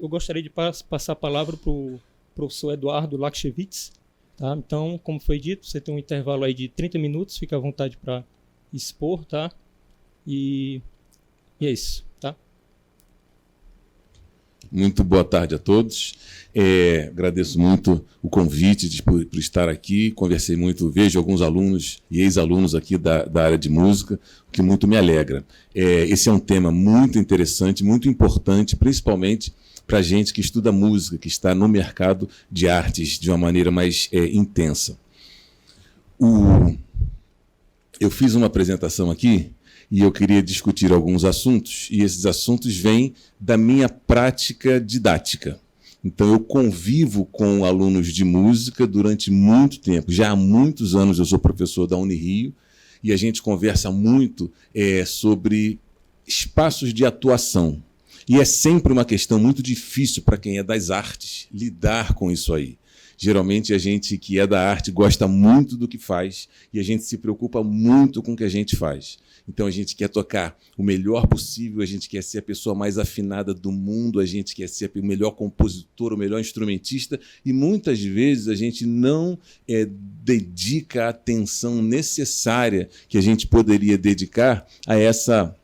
eu gostaria de passar a palavra para o professor Eduardo Lakshevitz. Tá? Então, como foi dito, você tem um intervalo aí de 30 minutos, fica à vontade para expor, tá? E é isso, tá? Muito boa tarde a todos. Agradeço muito o convite por estar aqui. Conversei muito, vejo alguns alunos e ex-alunos aqui da área de música, o que muito me alegra. Esse é um tema muito interessante, muito importante, principalmente para a gente que estuda música, que está no mercado de artes de uma maneira mais intensa. Eu fiz uma apresentação aqui e eu queria discutir alguns assuntos, e esses assuntos vêm da minha prática didática. Então, eu convivo com alunos de música durante muito tempo. Já há muitos anos eu sou professor da Unirio, e a gente conversa muito sobre espaços de atuação. E é sempre uma questão muito difícil para quem é das artes lidar com isso aí. Geralmente, a gente que é da arte gosta muito do que faz e a gente se preocupa muito com o que a gente faz. Então, a gente quer tocar o melhor possível, a gente quer ser a pessoa mais afinada do mundo, a gente quer ser o melhor compositor, o melhor instrumentista, e muitas vezes a gente não dedica a atenção necessária que a gente poderia dedicar a essa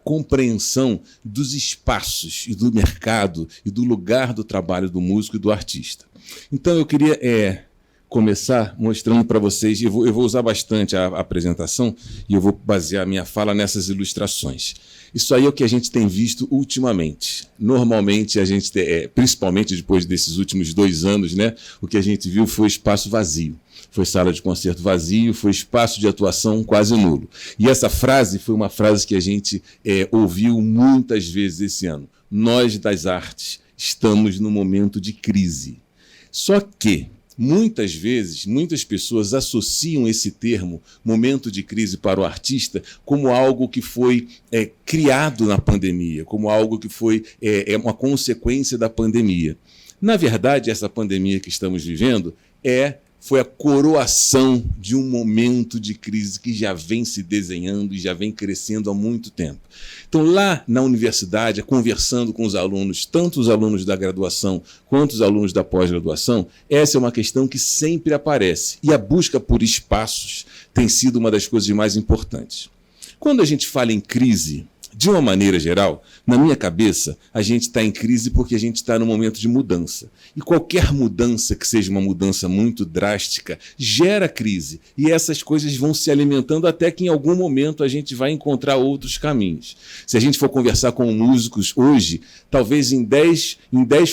compreensão dos espaços e do mercado e do lugar do trabalho do músico e do artista. Então, eu queria começar mostrando para vocês, eu vou usar bastante a apresentação e eu vou basear a minha fala nessas ilustrações. Isso aí é o que a gente tem visto ultimamente. Normalmente, a gente principalmente depois desses últimos 2 anos, né, o que a gente viu foi espaço vazio. Foi sala de concerto vazio, foi espaço de atuação quase nulo. E essa frase foi uma frase que a gente ouviu muitas vezes esse ano. Nós, das artes, estamos num momento de crise. Só que, muitas vezes, muitas pessoas associam esse termo, momento de crise para o artista, como algo que foi criado na pandemia, como algo que foi uma consequência da pandemia. Na verdade, essa pandemia que estamos vivendo foi a coroação de um momento de crise que já vem se desenhando e já vem crescendo há muito tempo. Então, lá na universidade, conversando com os alunos, tanto os alunos da graduação quanto os alunos da pós-graduação, essa é uma questão que sempre aparece. E a busca por espaços tem sido uma das coisas mais importantes. Quando a gente fala em crise, de uma maneira geral, na minha cabeça, a gente está em crise porque a gente está num momento de mudança. E qualquer mudança que seja uma mudança muito drástica gera crise. E essas coisas vão se alimentando até que em algum momento a gente vai encontrar outros caminhos. Se a gente for conversar com músicos hoje, talvez em 10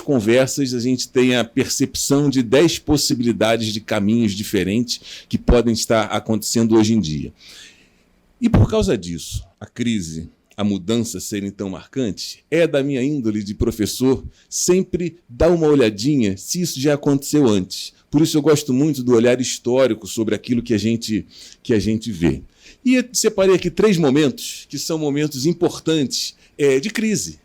conversas a gente tenha a percepção de 10 possibilidades de caminhos diferentes que podem estar acontecendo hoje em dia. E por causa disso, a crise, a mudança serem tão marcantes, da minha índole de professor sempre dar uma olhadinha se isso já aconteceu antes. Por isso eu gosto muito do olhar histórico sobre aquilo que a gente vê. E eu separei aqui 3 momentos que são momentos importantes de crise.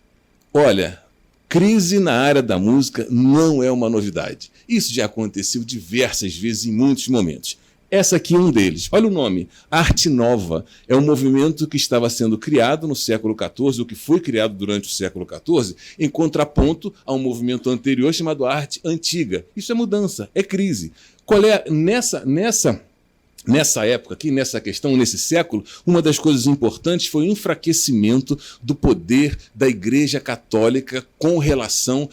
Olha, crise na área da música não é uma novidade. Isso já aconteceu diversas vezes em muitos momentos. Essa aqui é um deles. Olha o nome, Arte Nova. É um movimento que estava sendo criado no século XIV, ou que foi criado durante o século XIV, em contraponto a um movimento anterior chamado Arte Antiga. Isso é mudança, é crise. Qual é nessa época aqui, nessa questão, nesse século, uma das coisas importantes foi o enfraquecimento do poder da Igreja Católica com relação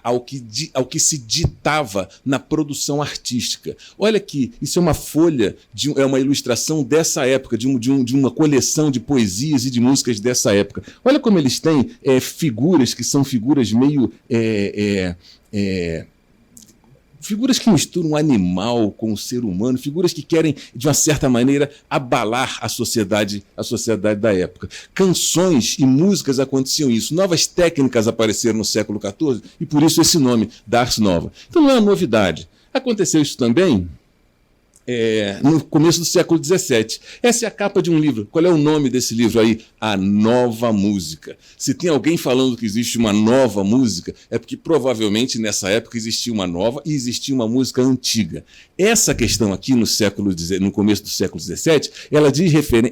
ao que se ditava na produção artística. Olha aqui, isso é uma folha, é uma ilustração dessa época, de uma coleção de poesias e de músicas dessa época. Olha como eles têm figuras que são figuras meio... figuras que misturam o animal com o ser humano, figuras que querem, de uma certa maneira, abalar a sociedade da época. Canções e músicas aconteciam isso, novas técnicas apareceram no século XIV, e por isso esse nome, da Arte Nova. Então não é uma novidade. Aconteceu isso também no começo do século XVII. Essa é a capa de um livro. Qual é o nome desse livro aí? A Nova Música. Se tem alguém falando que existe uma nova música, é porque provavelmente nessa época existia uma nova e existia uma música antiga. Essa questão aqui no começo do século XVII,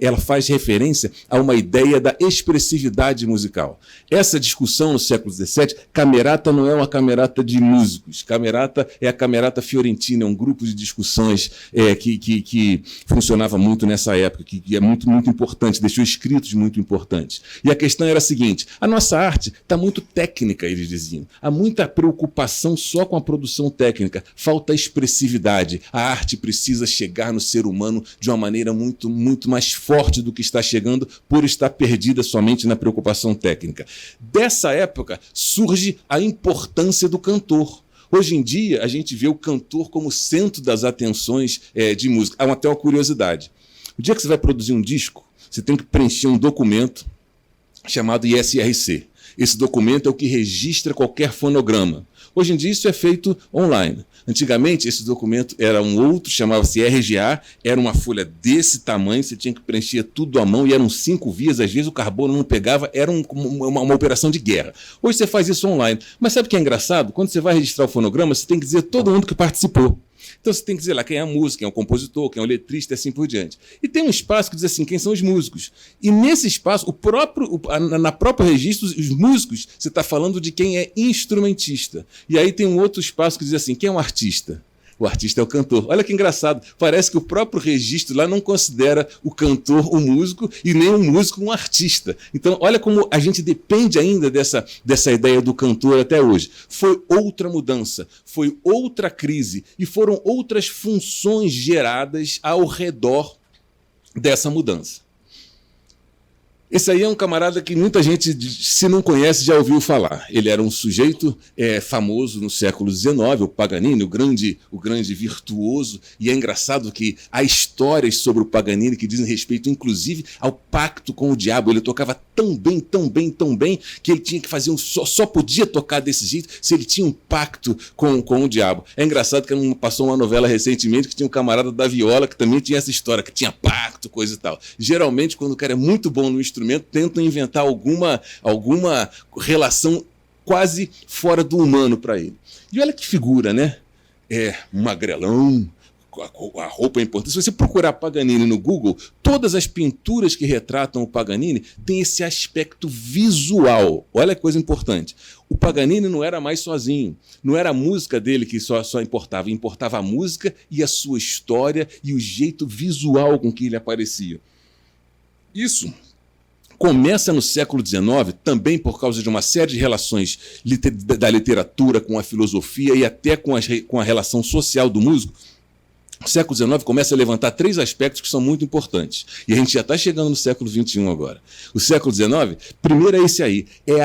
ela faz referência a uma ideia da expressividade musical. Essa discussão no século XVII, camerata não é uma camerata de músicos, camerata é a Camerata Fiorentina, é um grupo de discussões que funcionava muito nessa época, que é muito, muito importante, deixou escritos muito importantes. E a questão era a seguinte: a nossa arte está muito técnica, eles diziam. Há muita preocupação só com a produção técnica, falta expressividade. A arte precisa chegar no ser humano de uma maneira muito, muito mais forte do que está chegando por estar perdida somente na preocupação técnica. Dessa época surge a importância do cantor. Hoje em dia, a gente vê o cantor como centro das atenções de música. Há até uma curiosidade. O dia que você vai produzir um disco, você tem que preencher um documento chamado ISRC. Esse documento é o que registra qualquer fonograma. Hoje em dia, isso é feito online. Antigamente, esse documento era um outro, chamava-se RGA, era uma folha desse tamanho, você tinha que preencher tudo à mão, e eram 5 vias, às vezes o carbono não pegava, era uma operação de guerra. Hoje você faz isso online. Mas sabe o que é engraçado? Quando você vai registrar o fonograma, você tem que dizer todo mundo que participou. Então você tem que dizer lá quem é a música, quem é o compositor, quem é o letrista e assim por diante. E tem um espaço que diz assim, quem são os músicos. E nesse espaço, na próprio registro, os músicos, você está falando de quem é instrumentista. E aí tem um outro espaço que diz assim, quem é um artista? O artista é o cantor. Olha que engraçado, parece que o próprio registro lá não considera o cantor o músico e nem o músico um artista. Então, olha como a gente depende ainda dessa ideia do cantor até hoje. Foi outra mudança, foi outra crise e foram outras funções geradas ao redor dessa mudança. Esse aí é um camarada que muita gente, se não conhece, já ouviu falar. Ele era um sujeito famoso no século XIX, o Paganini, o grande virtuoso. E é engraçado que há histórias sobre o Paganini que dizem respeito, inclusive, ao pacto com o diabo. Ele tocava tão bem, tão bem, tão bem, que ele tinha que fazer só podia tocar desse jeito se ele tinha um pacto com o diabo. É engraçado que passou uma novela recentemente que tinha um camarada da viola que também tinha essa história, que tinha pacto, coisa e tal. Geralmente, quando o cara é muito bom no instrumento, tentam inventar alguma relação quase fora do humano para ele. E olha que figura, né? Magrelão, a roupa é importante. Se você procurar Paganini no Google, todas as pinturas que retratam o Paganini têm esse aspecto visual. Olha que coisa importante. O Paganini não era mais sozinho. Não era a música dele que só importava. Importava a música e a sua história e o jeito visual com que ele aparecia. Isso começa no século XIX, também por causa de uma série de relações da literatura com a filosofia e até com a relação social do músico. O século XIX começa a levantar 3 aspectos que são muito importantes. E a gente já está chegando no século XXI agora. O século XIX, primeiro é esse aí, é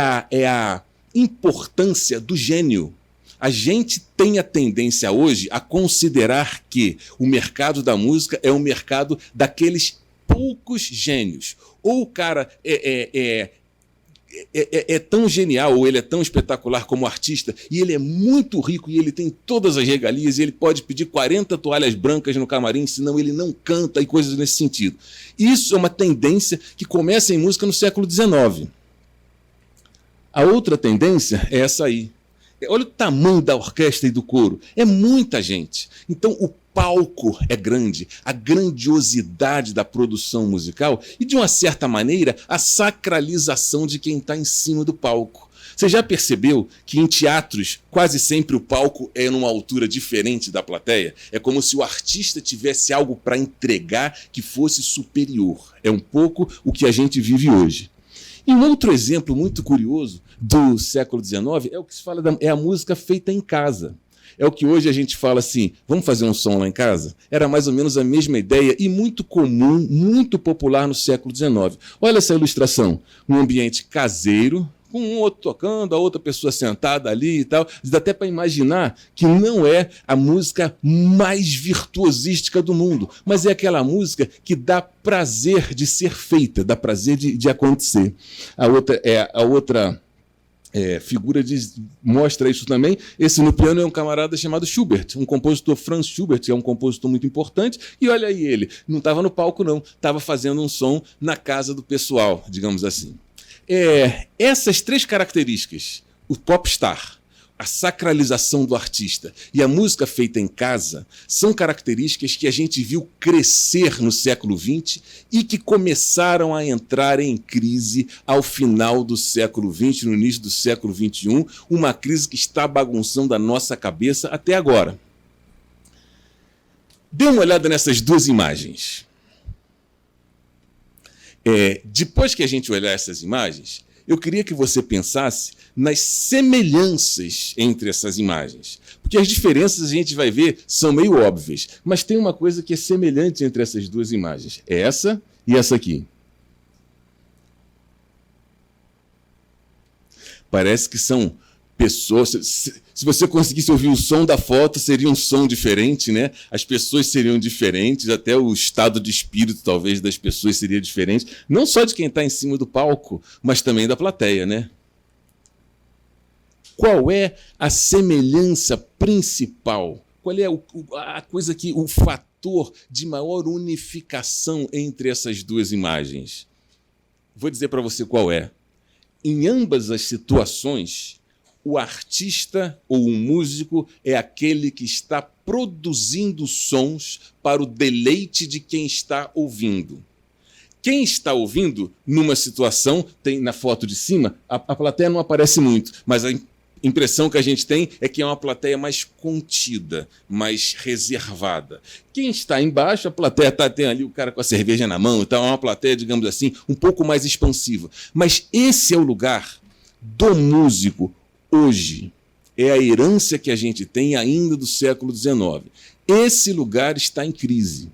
a importância do gênio. A gente tem a tendência hoje a considerar que o mercado da música é um mercado daqueles poucos gênios. Ou o cara é tão genial, ou ele é tão espetacular como artista, e ele é muito rico, e ele tem todas as regalias, e ele pode pedir 40 toalhas brancas no camarim, senão ele não canta, e coisas nesse sentido. Isso é uma tendência que começa em música no século XIX. A outra tendência é essa aí. Olha o tamanho da orquestra e do coro. É muita gente. Então, o palco é grande, a grandiosidade da produção musical e, de uma certa maneira, a sacralização de quem está em cima do palco. Você já percebeu que em teatros quase sempre o palco é numa altura diferente da plateia? É como se o artista tivesse algo para entregar que fosse superior. É um pouco o que a gente vive hoje. E um outro exemplo muito curioso do século XIX é o que se fala é a música feita em casa. É o que hoje a gente fala assim, vamos fazer um som lá em casa? Era mais ou menos a mesma ideia e muito comum, muito popular no século XIX. Olha essa ilustração, um ambiente caseiro, com um outro tocando, a outra pessoa sentada ali e tal. Dá até para imaginar que não é a música mais virtuosística do mundo, mas é aquela música que dá prazer de ser feita, dá prazer de acontecer. A outra figura mostra isso também. Esse no piano é um camarada chamado Schubert, um compositor, Franz Schubert, que é um compositor muito importante, e olha aí ele, não estava no palco não, estava fazendo um som na casa do pessoal, digamos assim. Essas três características, o popstar, a sacralização do artista e a música feita em casa, são características que a gente viu crescer no século XX e que começaram a entrar em crise ao final do século XX, no início do século XXI, uma crise que está bagunçando a nossa cabeça até agora. Dê uma olhada nessas duas imagens. Depois que a gente olhar essas imagens, eu queria que você pensasse nas semelhanças entre essas imagens. Porque as diferenças a gente vai ver são meio óbvias, mas tem uma coisa que é semelhante entre essas duas imagens. Essa e essa aqui. Parece que são pessoas... Se você conseguisse ouvir o som da foto, seria um som diferente, né? As pessoas seriam diferentes, até o estado de espírito, talvez, das pessoas seria diferente. Não só de quem está em cima do palco, mas também da plateia, né? Qual é a semelhança principal? Qual é a coisa o fator de maior unificação entre essas duas imagens? Vou dizer para você qual é. Em ambas as situações, o artista ou o músico é aquele que está produzindo sons para o deleite de quem está ouvindo. Quem está ouvindo, numa situação, tem na foto de cima, a plateia não aparece muito, mas a impressão que a gente tem é que é uma plateia mais contida, mais reservada. Quem está embaixo, a plateia tem ali o cara com a cerveja na mão, então é uma plateia, digamos assim, um pouco mais expansiva. Mas esse é o lugar do músico hoje. É a herança que a gente tem ainda do século XIX. Esse lugar está em crise.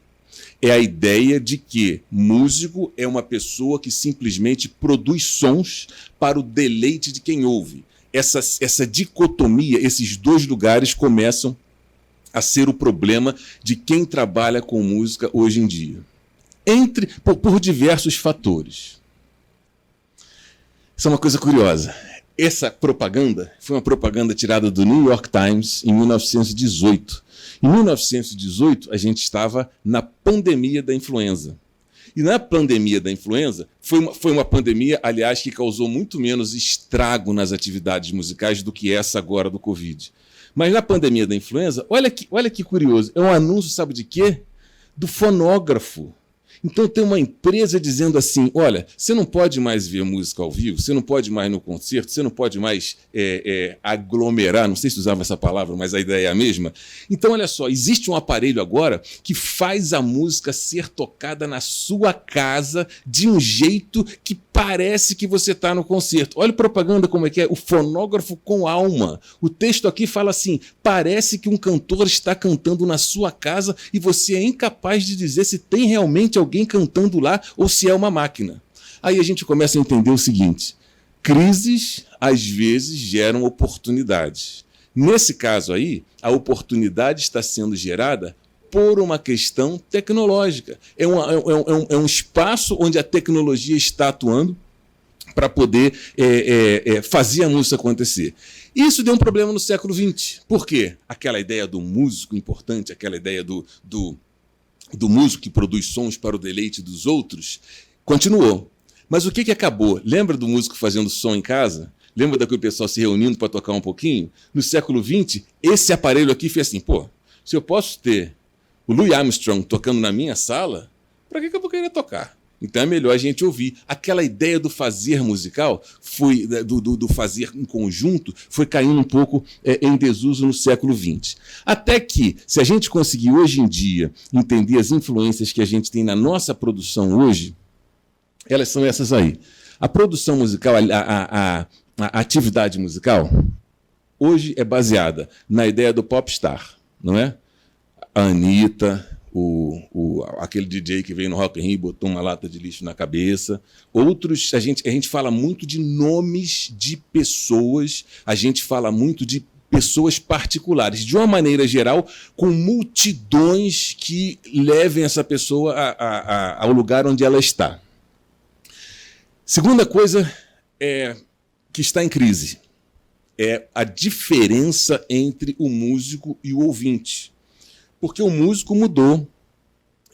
É a ideia de que músico é uma pessoa que simplesmente produz sons para o deleite de quem ouve. Essa dicotomia, esses dois lugares começam a ser o problema de quem trabalha com música hoje em dia. Por diversos fatores. Isso é uma coisa curiosa. Essa propaganda foi uma propaganda tirada do New York Times em 1918. Em 1918, a gente estava na pandemia da influenza. E na pandemia da influenza, foi uma pandemia, aliás, que causou muito menos estrago nas atividades musicais do que essa agora do Covid. Mas na pandemia da influenza, olha que curioso, é um anúncio, sabe de quê? Do fonógrafo. Então tem uma empresa dizendo assim, olha, você não pode mais ver música ao vivo, você não pode mais no concerto, você não pode mais aglomerar, não sei se usava essa palavra, mas a ideia é a mesma. Então, olha só, existe um aparelho agora que faz a música ser tocada na sua casa de um jeito que parece que você está no concerto. Olha a propaganda como é que é, o fonógrafo com alma. O texto aqui fala assim, parece que um cantor está cantando na sua casa e você é incapaz de dizer se tem realmente alguém cantando lá ou se é uma máquina. Aí a gente começa a entender o seguinte, crises às vezes geram oportunidades. Nesse caso aí, a oportunidade está sendo gerada por uma questão tecnológica. É um espaço onde a tecnologia está atuando para poder fazer a música acontecer. Isso deu um problema no século XX. Por quê? Aquela ideia do músico importante, aquela ideia do músico que produz sons para o deleite dos outros, continuou. Mas o que acabou? Lembra do músico fazendo som em casa? Lembra daquele pessoal se reunindo para tocar um pouquinho? No século XX, esse aparelho aqui fez assim, pô, se eu posso ter o Louis Armstrong tocando na minha sala, para que eu vou querer tocar? Então é melhor a gente ouvir. Aquela ideia do fazer musical, do fazer em conjunto, foi caindo um pouco em desuso no século XX. Até que, se a gente conseguir hoje em dia entender as influências que a gente tem na nossa produção hoje, elas são essas aí. A produção musical, a atividade musical, hoje é baseada na ideia do popstar, não é? A Anitta, aquele DJ que veio no Rock in Rio e botou uma lata de lixo na cabeça. Outros, a gente fala muito de nomes de pessoas, a gente fala muito de pessoas particulares, de uma maneira geral, com multidões que levem essa pessoa ao lugar onde ela está. Segunda coisa que está em crise, é a diferença entre o músico e o ouvinte. Porque o músico mudou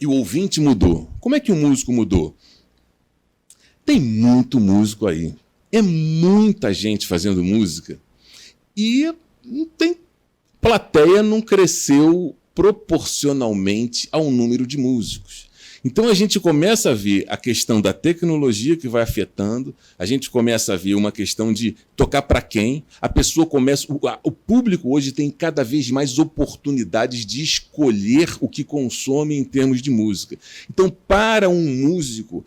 e o ouvinte mudou. Como é que o músico mudou? Tem muito músico aí. É muita gente fazendo música e plateia não cresceu proporcionalmente ao número de músicos. Então a gente começa a ver a questão da tecnologia que vai afetando, a gente começa a ver uma questão de tocar para quem, a pessoa começa, o público hoje tem cada vez mais oportunidades de escolher o que consome em termos de música. Então, para um músico,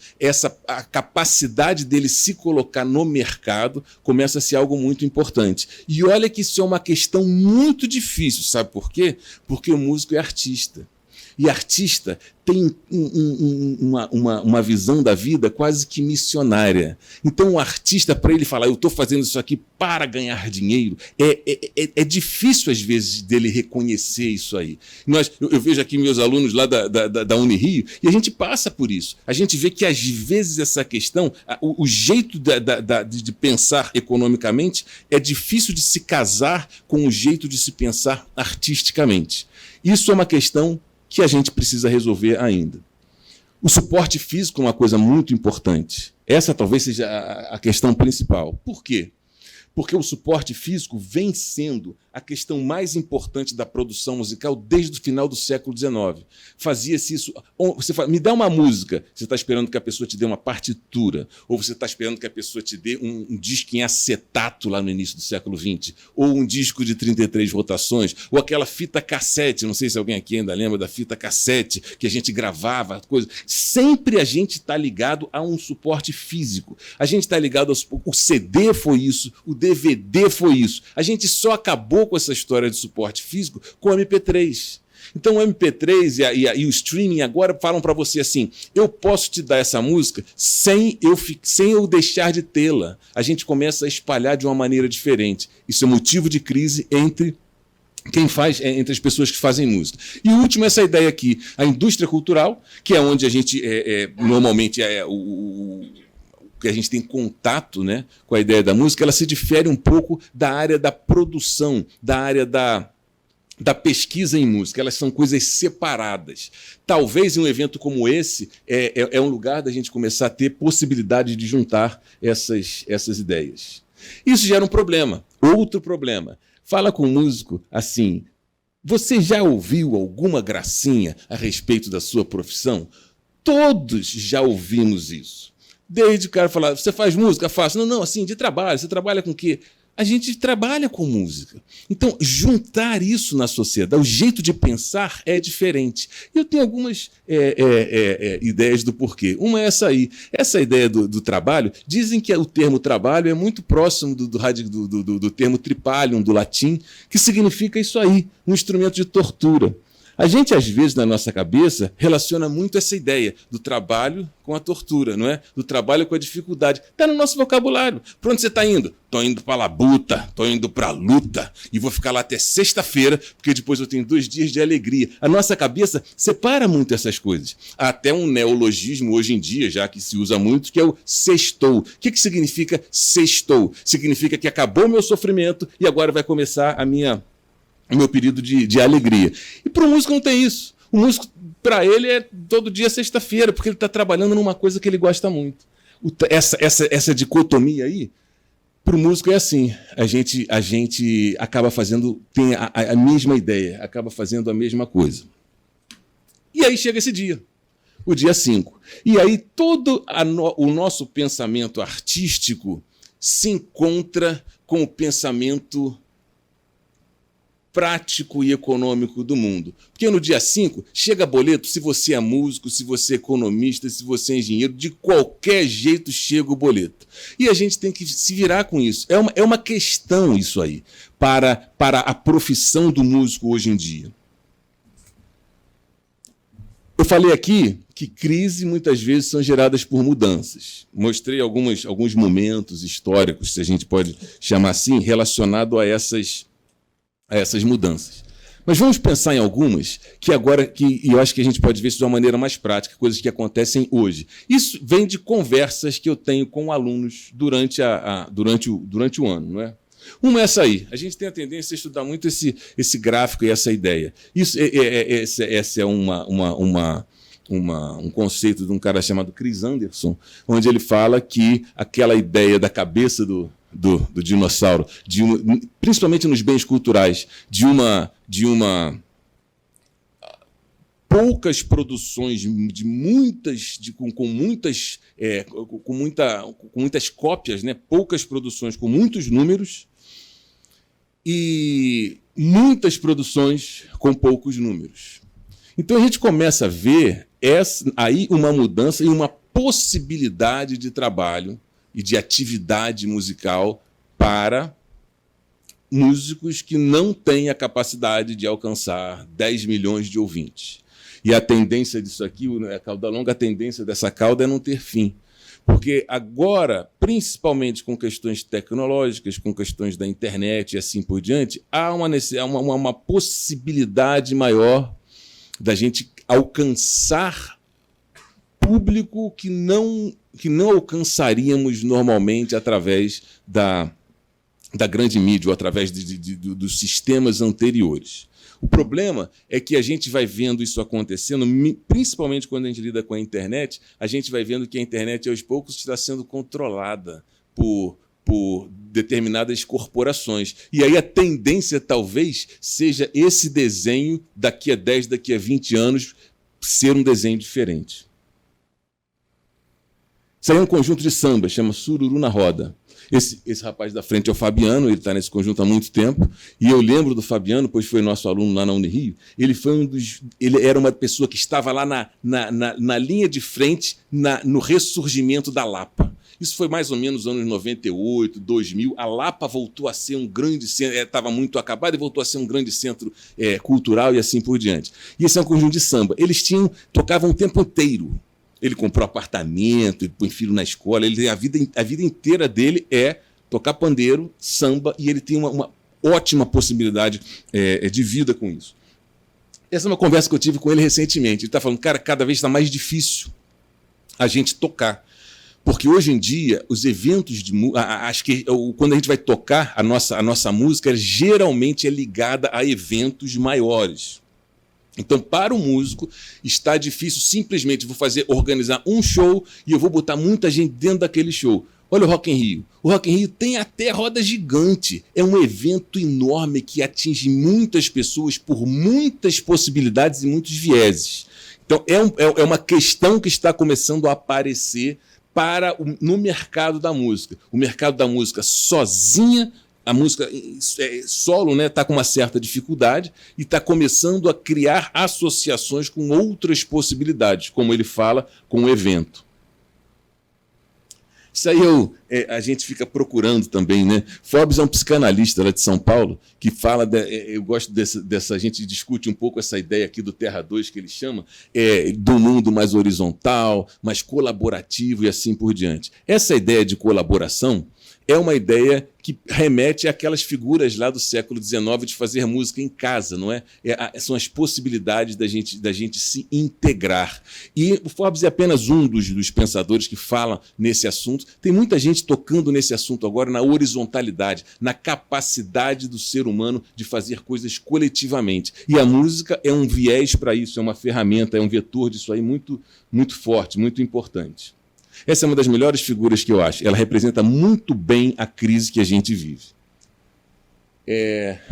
a capacidade dele se colocar no mercado começa a ser algo muito importante. E olha que isso é uma questão muito difícil, sabe por quê? Porque o músico é artista. E artista tem uma visão da vida quase que missionária. Então, o artista, para ele falar, eu estou fazendo isso aqui para ganhar dinheiro, é difícil, às vezes, dele reconhecer isso aí. Eu vejo aqui meus alunos lá da Unirio, e a gente passa por isso. A gente vê que, às vezes, essa questão, o jeito de pensar economicamente é difícil de se casar com o jeito de se pensar artisticamente. Isso é uma questão que a gente precisa resolver ainda. O suporte físico é uma coisa muito importante. Essa talvez seja a questão principal. Por quê? Porque o suporte físico vem sendo a questão mais importante da produção musical desde o final do século XIX. Fazia-se isso. Você fala, me dá uma música, você está esperando que a pessoa te dê uma partitura, ou você está esperando que a pessoa te dê um disco em acetato lá no início do século XX, ou um disco de 33 rotações, ou aquela fita cassete, não sei se alguém aqui ainda lembra da fita cassete, que a gente gravava, coisa. Sempre a gente está ligado a um suporte físico. A gente está ligado o CD foi isso, o DVD foi isso. A gente só acabou com essa história de suporte físico com o MP3. Então o MP3 e o streaming agora falam para você assim, eu posso te dar essa música sem eu deixar de tê-la. A gente começa a espalhar de uma maneira diferente. Isso é motivo de crise entre as pessoas que fazem música. E o último é essa ideia aqui, a indústria cultural, que é onde a gente normalmente que a gente tem contato, né, com a ideia da música, ela se difere um pouco da área da produção, da área da pesquisa em música. Elas são coisas separadas. Talvez em um evento como esse é um lugar da gente começar a ter possibilidade de juntar essas ideias. Isso gera um problema. Outro problema. Fala com o músico assim, você já ouviu alguma gracinha a respeito da sua profissão? Todos já ouvimos isso. Desde o cara falar, você faz música? Faço. Não, assim, de trabalho. Você trabalha com o quê? A gente trabalha com música. Então, juntar isso na sociedade, o jeito de pensar é diferente. Eu tenho algumas ideias do porquê. Uma é essa aí. Essa ideia do trabalho, dizem que o termo trabalho é muito próximo do termo tripalium, do latim, que significa isso aí, um instrumento de tortura. A gente, às vezes, na nossa cabeça, relaciona muito essa ideia do trabalho com a tortura, não é? Do trabalho com a dificuldade. Está no nosso vocabulário. Para onde você está indo? Estou indo para a labuta, estou indo para a luta e vou ficar lá até sexta-feira, porque depois eu tenho 2 dias de alegria. A nossa cabeça separa muito essas coisas. Há até um neologismo hoje em dia, já que se usa muito, que é o sextou. O que significa sextou? Significa que acabou o meu sofrimento e agora vai começar o meu período de alegria. E para o músico não tem isso. O músico, para ele, é todo dia sexta-feira, porque ele está trabalhando numa coisa que ele gosta muito. Essa dicotomia aí, para o músico é assim. A gente acaba fazendo, tem a mesma ideia, acaba fazendo a mesma coisa. E aí chega esse dia, o dia 5. E aí todo o nosso pensamento artístico se encontra com o pensamento prático e econômico do mundo. Porque no dia 5 chega boleto, se você é músico, se você é economista, se você é engenheiro, de qualquer jeito chega o boleto. E a gente tem que se virar com isso. É uma questão isso aí, para a profissão do músico hoje em dia. Eu falei aqui que crises muitas vezes são geradas por mudanças. Mostrei alguns momentos históricos, se a gente pode chamar assim, relacionado a essas mudanças. Mas vamos pensar em algumas que eu acho que a gente pode ver isso de uma maneira mais prática, coisas que acontecem hoje. Isso vem de conversas que eu tenho com alunos durante o ano, não é? Uma é essa aí. A gente tem a tendência a estudar muito esse gráfico e essa ideia. Essa é um conceito de um cara chamado Chris Anderson, onde ele fala que aquela ideia da cabeça do dinossauro, principalmente nos bens culturais, de poucas produções, com muitas cópias, né? Poucas produções com muitos números e muitas produções com poucos números. Então a gente começa a ver aí uma mudança e uma possibilidade de trabalho e de atividade musical para músicos que não têm a capacidade de alcançar 10 milhões de ouvintes. E a tendência disso aqui, a cauda longa, a tendência dessa cauda é não ter fim. Porque agora, principalmente com questões tecnológicas, com questões da internet e assim por diante, há uma possibilidade maior da gente alcançar público que não alcançaríamos normalmente através da grande mídia ou através dos sistemas anteriores. O problema é que a gente vai vendo isso acontecendo, principalmente quando a gente lida com a internet, a gente vai vendo que a internet, aos poucos, está sendo controlada por determinadas corporações. E aí a tendência, talvez, seja esse desenho, daqui a 10, daqui a 20 anos, ser um desenho diferente. Isso aí é um conjunto de samba, chama Sururu na Roda. Esse rapaz da frente é o Fabiano, ele está nesse conjunto há muito tempo, e eu lembro do Fabiano, pois foi nosso aluno lá na Unirio, ele era uma pessoa que estava lá na linha de frente, no ressurgimento da Lapa. Isso foi mais ou menos nos anos 98, 2000, a Lapa voltou a ser um grande centro, estava muito acabada e voltou a ser um grande centro cultural e assim por diante. E esse é um conjunto de samba. Eles tocavam o tempo inteiro. Ele comprou apartamento, ele põe filho na escola, a vida inteira dele é tocar pandeiro, samba, e ele tem uma ótima possibilidade de vida com isso. Essa é uma conversa que eu tive com ele recentemente. Ele está falando, cara, cada vez está mais difícil a gente tocar. Porque hoje em dia, os eventos de música, acho que quando a gente vai tocar, a nossa música geralmente é ligada a eventos maiores. Então, para o músico, está difícil simplesmente organizar um show e eu vou botar muita gente dentro daquele show. Olha o Rock in Rio. O Rock in Rio tem até roda gigante. É um evento enorme que atinge muitas pessoas por muitas possibilidades e muitos vieses. Então, é uma questão que está começando a aparecer no mercado da música. O mercado da música sozinha, a música solo, né, está com uma certa dificuldade e está começando a criar associações com outras possibilidades, como ele fala, com o evento. Isso aí a gente fica procurando também, né? Forbes é um psicanalista lá de São Paulo que fala, eu gosto a gente discute um pouco essa ideia aqui do Terra 2, que ele chama, do mundo mais horizontal, mais colaborativo e assim por diante. Essa ideia de colaboração é uma ideia que remete àquelas figuras lá do século XIX de fazer música em casa, não é? São as possibilidades da gente se integrar. E o Forbes é apenas um dos pensadores que fala nesse assunto. Tem muita gente tocando nesse assunto agora, na horizontalidade, na capacidade do ser humano de fazer coisas coletivamente. E a música é um viés para isso, é uma ferramenta, é um vetor disso aí muito, muito forte, muito importante. Essa é uma das melhores figuras que eu acho. Ela representa muito bem a crise que a gente vive.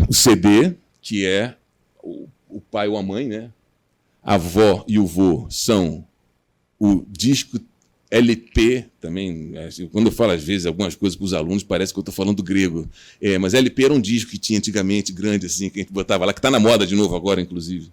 O CD, que é o pai ou a mãe, né? A avó e o vô são o disco LP, também. Quando eu falo, às vezes, algumas coisas para os alunos, parece que eu estou falando grego. Mas LP era um disco que tinha antigamente, grande, assim, que a gente botava lá, que está na moda de novo agora, inclusive.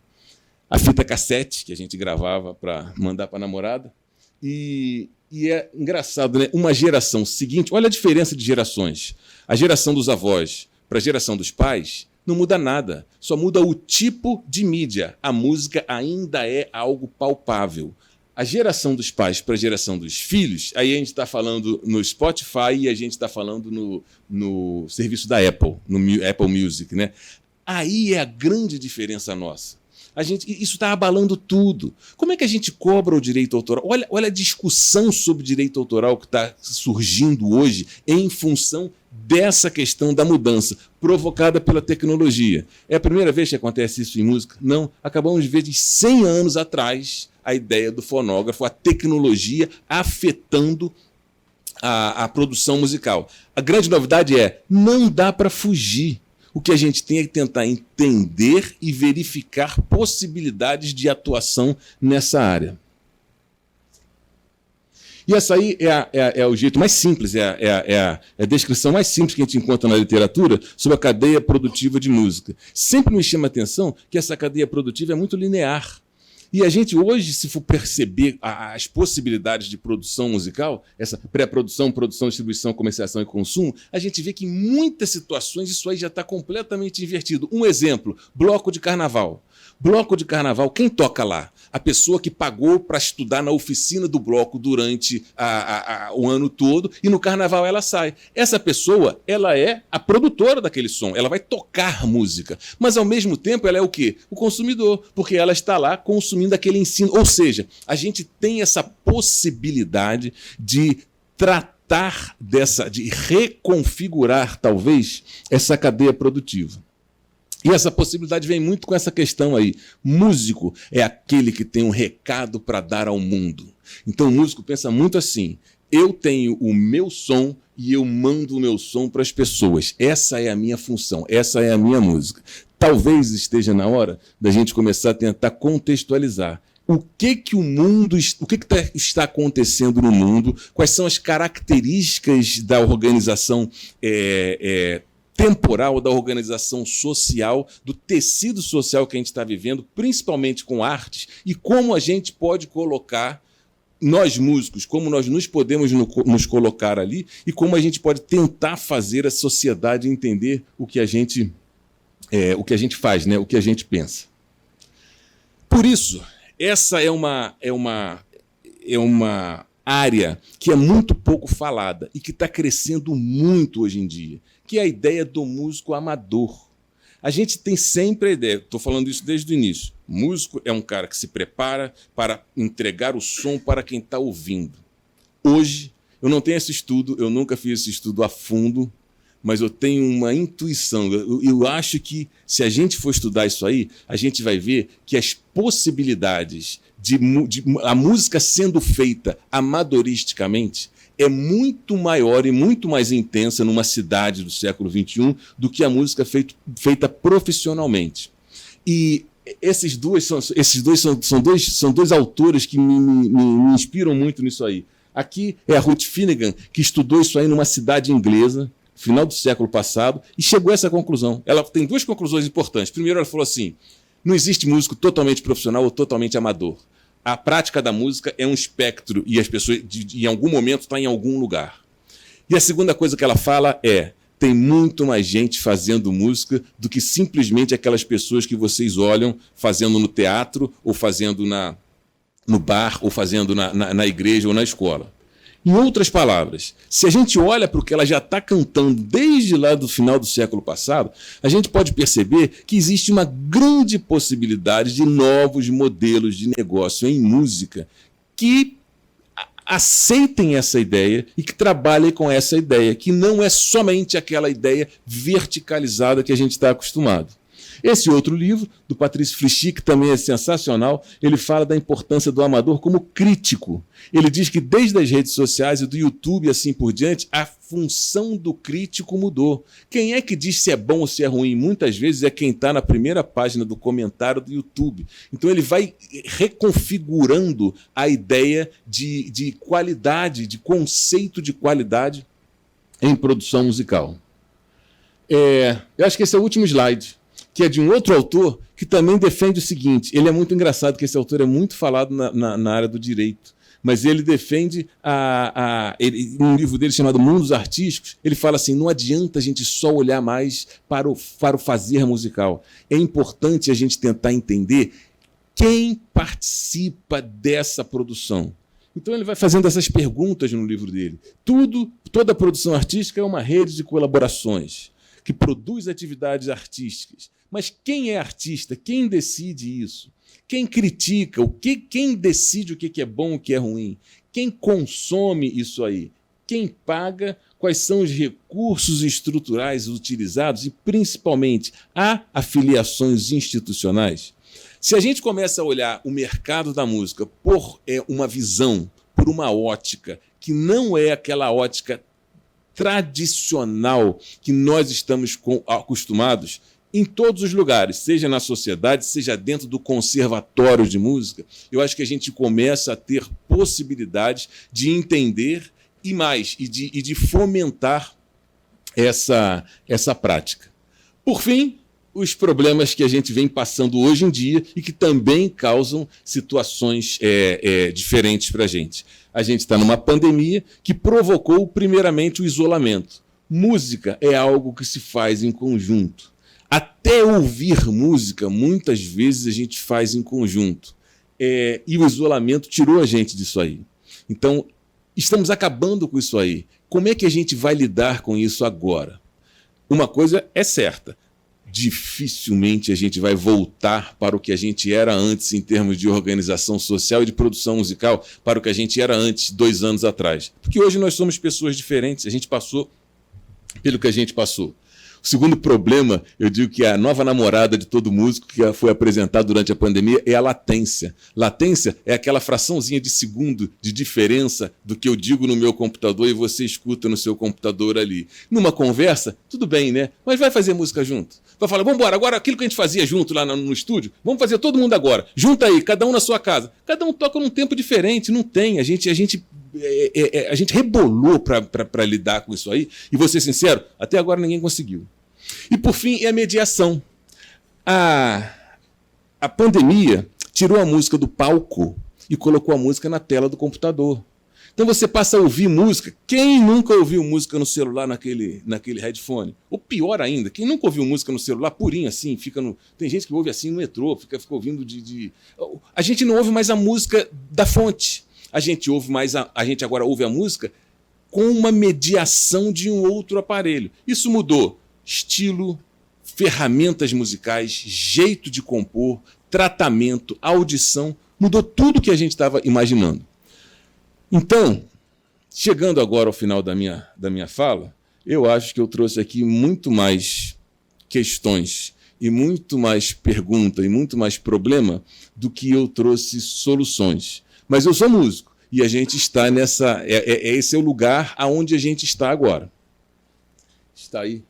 A fita cassete, que a gente gravava para mandar para a namorada. E é engraçado, né? Uma geração seguinte, olha a diferença de gerações. A geração dos avós para a geração dos pais não muda nada, só muda o tipo de mídia. A música ainda é algo palpável. A geração dos pais para a geração dos filhos, aí a gente está falando no Spotify e a gente está falando no serviço da Apple, no Apple Music, né? Aí é a grande diferença nossa. Isso está abalando tudo. Como é que a gente cobra o direito autoral? Olha a discussão sobre direito autoral que está surgindo hoje em função dessa questão da mudança provocada pela tecnologia. É a primeira vez que acontece isso em música? Não. Acabamos de ver de 100 anos atrás a ideia do fonógrafo, a tecnologia afetando a produção musical. A grande novidade é, não dá para fugir. O que a gente tem é que tentar entender e verificar possibilidades de atuação nessa área. E essa aí é o jeito mais simples, é a descrição mais simples que a gente encontra na literatura sobre a cadeia produtiva de música. Sempre me chama a atenção que essa cadeia produtiva é muito linear. E a gente hoje, se for perceber as possibilidades de produção musical, essa pré-produção, produção, distribuição, comercialização e consumo, a gente vê que em muitas situações isso aí já está completamente invertido. Um exemplo, bloco de carnaval. Bloco de carnaval, quem toca lá? A pessoa que pagou para estudar na oficina do bloco durante o ano todo e no carnaval ela sai. Essa pessoa, ela é a produtora daquele som, ela vai tocar música, mas ao mesmo tempo ela é o quê? O consumidor, porque ela está lá consumindo aquele ensino. Ou seja, a gente tem essa possibilidade de tratar de reconfigurar, talvez, essa cadeia produtiva. E essa possibilidade vem muito com essa questão aí. Músico é aquele que tem um recado para dar ao mundo. Então o músico pensa muito assim, eu tenho o meu som e eu mando o meu som para as pessoas. Essa é a minha função, essa é a minha música. Talvez esteja na hora da gente começar a tentar contextualizar. O que o mundo, o que está acontecendo no mundo, quais são as características da organização temporal, da organização social, do tecido social que a gente está vivendo, principalmente com artes, e como a gente pode colocar, nós músicos, como nós nos podemos nos colocar ali, e como a gente pode tentar fazer a sociedade entender o que a gente faz, né? O que a gente pensa. Por isso, essa é uma área que é muito pouco falada e que está crescendo muito hoje em dia, que é a ideia do músico amador. A gente tem sempre a ideia, estou falando isso desde o início, músico é um cara que se prepara para entregar o som para quem está ouvindo. Hoje, eu não tenho esse estudo, eu nunca fiz esse estudo a fundo, mas eu tenho uma intuição. Eu acho que, se a gente for estudar isso aí, a gente vai ver que as possibilidades de a música sendo feita amadoristicamente é muito maior e muito mais intensa numa cidade do século XXI do que a música feita profissionalmente. E esses dois são dois autores que me inspiram muito nisso aí. Aqui é a Ruth Finnegan, que estudou isso aí numa cidade inglesa, final do século passado, e chegou a essa conclusão. Ela tem duas conclusões importantes. Primeiro, ela falou assim, não existe músico totalmente profissional ou totalmente amador. A prática da música é um espectro e as pessoas, em algum momento, estão em algum lugar. E a segunda coisa que ela fala é, tem muito mais gente fazendo música do que simplesmente aquelas pessoas que vocês olham fazendo no teatro, ou fazendo no bar, ou fazendo na igreja ou na escola. Em outras palavras, se a gente olha para o que ela já está cantando desde lá do final do século passado, a gente pode perceber que existe uma grande possibilidade de novos modelos de negócio em música que aceitem essa ideia e que trabalhem com essa ideia, que não é somente aquela ideia verticalizada que a gente está acostumado. Esse outro livro, do Patrício Flichy, que também é sensacional, ele fala da importância do amador como crítico. Ele diz que desde as redes sociais e do YouTube e assim por diante, a função do crítico mudou. Quem é que diz se é bom ou se é ruim? Muitas vezes é quem está na primeira página do comentário do YouTube. Então ele vai reconfigurando a ideia de qualidade, de conceito de qualidade em produção musical. Eu acho que esse é o último slide, que é de um outro autor que também defende o seguinte, ele é muito engraçado, que esse autor é muito falado na área do direito, mas ele defende, um livro dele chamado Mundos Artísticos, ele fala assim, não adianta a gente só olhar mais para o fazer musical, é importante a gente tentar entender quem participa dessa produção. Então ele vai fazendo essas perguntas no livro dele. Toda produção artística é uma rede de colaborações que produz atividades artísticas. Mas quem é artista? Quem decide isso? Quem critica? Quem decide o que é bom e o que é ruim? Quem consome isso aí? quem paga, quais são os recursos estruturais utilizados e, principalmente, há afiliações institucionais? Se a gente começa a olhar o mercado da música por uma visão, por uma ótica, que não é aquela ótica tradicional que nós estamos acostumados, em todos os lugares, seja na sociedade, seja dentro do conservatório de música, eu acho que a gente começa a ter possibilidades de entender e de fomentar essa prática. Por fim, os problemas que a gente vem passando hoje em dia e que também causam situações diferentes para a gente. A gente está numa pandemia que provocou, primeiramente, o isolamento. Música é algo que se faz em conjunto. Até ouvir música, muitas vezes a gente faz em conjunto. E o isolamento tirou a gente disso aí. Então, estamos acabando com isso aí. Como é que a gente vai lidar com isso agora? Uma coisa é certa. Dificilmente a gente vai voltar para o que a gente era antes em termos de organização social e de produção musical, para o que a gente era antes, 2 anos atrás. Porque hoje nós somos pessoas diferentes, a gente passou pelo que a gente passou. O segundo problema, eu digo que a nova namorada de todo músico que foi apresentada durante a pandemia é a latência. Latência é aquela fraçãozinha de segundo de diferença do que eu digo no meu computador e você escuta no seu computador ali. Numa conversa, tudo bem, né? Mas vai fazer música junto. Vai falar, vamos embora, agora aquilo que a gente fazia junto lá no estúdio, vamos fazer todo mundo agora. Junta aí, cada um na sua casa. Cada um toca num tempo diferente, não tem. A gente rebolou para lidar com isso aí. E vou ser sincero, até agora ninguém conseguiu. E, por fim, é a mediação. A pandemia tirou a música do palco e colocou a música na tela do computador. Então você passa a ouvir música. Quem nunca ouviu música no celular naquele headphone? Ou pior ainda, quem nunca ouviu música no celular purinho assim, tem gente que ouve assim no metrô, fica ouvindo A gente não ouve mais a música da fonte. A gente agora ouve a música com uma mediação de um outro aparelho. Isso mudou estilo, ferramentas musicais, jeito de compor, tratamento, audição, mudou tudo que a gente estava imaginando. Então, chegando agora ao final da minha fala, eu acho que eu trouxe aqui muito mais questões e muito mais pergunta e muito mais problema do que eu trouxe soluções. Mas eu sou músico e a gente está esse é o lugar aonde a gente está agora. Está aí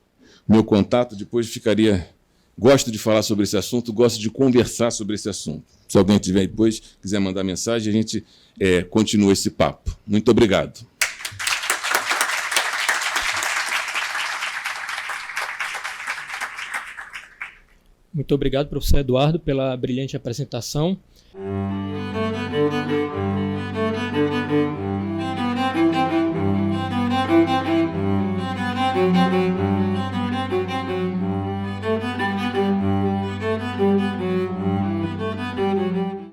meu contato, depois gosto de falar sobre esse assunto, gosto de conversar sobre esse assunto. Se alguém tiver depois, quiser mandar mensagem, a gente continua esse papo. Muito obrigado. Muito obrigado, professor Eduardo, pela brilhante apresentação.